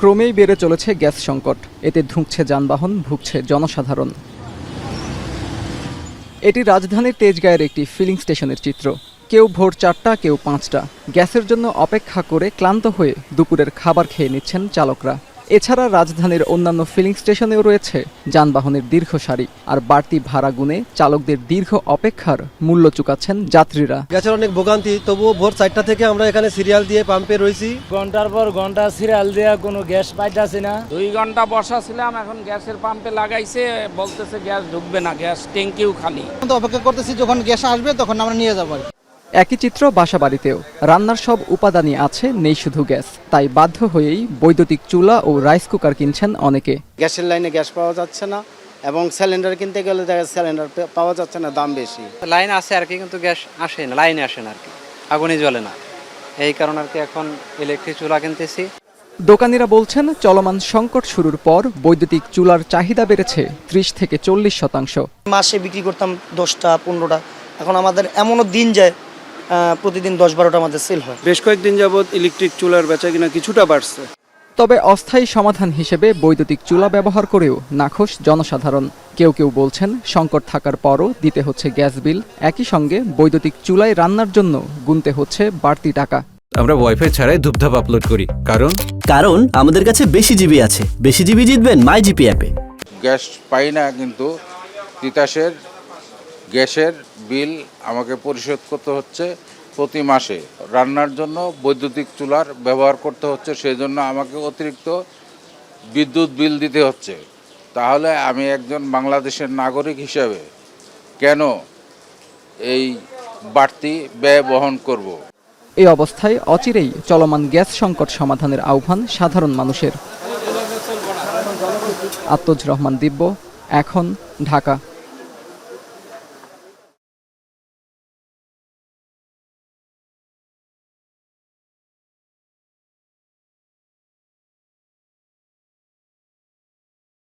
ক্রমেই বেড়ে চলেছে গ্যাস সংকট। এতে ধুঁকছে যানবাহন, ভুগছে জনসাধারণ। এটি রাজধানীর তেজগাঁয়ের একটি ফিলিং স্টেশনের চিত্র। কেউ ভোর ৪টা, কেউ ৫টা। গ্যাসের জন্য অপেক্ষা করে ক্লান্ত হয়ে দুপুরের খাবার খেয়ে নিচ্ছেন চালকরা। এছাড়া রাজধানীর অন্যান্য ফিলিং স্টেশনেও রয়েছে যানবাহনের দীর্ঘ সারি। আর বাড়তি ভাড়া গুনে চালকদের দীর্ঘ অপেক্ষার মূল্য চুকাচ্ছেন যাত্রীরা। গ্যাসের অনেক ভোগান্তি, তবুও ভোর ৪টা থেকে আমরা এখানে সিরিয়াল দিয়ে পাম্পে রয়েছি। ঘন্টার পর ঘন্টা সিরিয়াল দেওয়া, কোনো গ্যাস পাইতেছি না। 2 ঘন্টা বসা ছিলাম, এখন গ্যাসের পাম্পে লাগাইছে, বলতেছে গ্যাস ঢুকবে না, গ্যাস ট্যাঙ্কিও খালি। অপেক্ষা করতেছি, যখন গ্যাস আসবে তখন আমরা নিয়ে যাবো। একই চিত্র বাসাবাড়িতেও। রান্নার সব উপাদানই আছে, নেই শুধু গ্যাস। তাই বাধ্য হয়েই বৈদ্যুতিক চুলা ও রাইস কুকার কিনছেন অনেকে। গ্যাসের লাইনে গ্যাস পাওয়া যাচ্ছে না, এবং সিলিন্ডার কিনতে গেলে দেখা যাচ্ছে সিলিন্ডার পাওয়া যাচ্ছে না, দাম বেশি। লাইন আছে আর কি, কিন্তু গ্যাস আসে না, লাইনে আসে না আর কি, আগুনই জ্বলে না। এই কারণে আর কি এখন ইলেকট্রিক চুলা কিনতেছি। দোকানিরা বলছেন, চলমান সংকট শুরুর পর বৈদ্যুতিক চুলার চাহিদা বেড়েছে 30 থেকে 40%। মাসে বিক্রি করতাম 10টা 15টা, এখন আমাদের এমনও দিন যায় প্রতিদিন 10-12টা আমাদের সেল হয়। বেশ কয়েকদিন যাবৎ ইলেকট্রিক চুলার বেচাকেনা কিছুটা বাড়ছে। তবে অস্থায়ী সমাধান হিসেবে বৈদ্যুতিক চুলা ব্যবহার করেও নাখোশ জনসাধারণ। কেউ কেউ বলছেন, সংকট থাকার পরও দিতে হচ্ছে গ্যাস বিল, একই সঙ্গে বৈদ্যুতিক চুলায় রান্নার জন্য গুনতে হচ্ছে বাড়তি টাকা। আমরা ওয়াইফাই ছাড়াই ধূপধাপ আপলোড করি, কারণ আমাদের কাছে বেশি জিবি আছে। বেশি জিবি জিতবেন মাই জিপি অ্যাপে। গ্যাস পাই না, কিন্তু তিতাসের গ্যাসের বিল আমাকে পরিশোধ করতে হচ্ছে প্রতি মাসে। রান্নার জন্য বৈদ্যুতিক চুলার ব্যবহার করতে হচ্ছে, সেই জন্য আমাকে অতিরিক্ত বিদ্যুৎ বিল দিতে হচ্ছে। তাহলে আমি একজন বাংলাদেশের নাগরিক হিসেবে কেন এই বাড়তি ব্যয় বহন করব? এই অবস্থায় অচিরেই চলমান গ্যাস সংকট সমাধানের আহ্বান সাধারণ মানুষের। আত্মজ রহমান দিব্য, এখন, ঢাকা।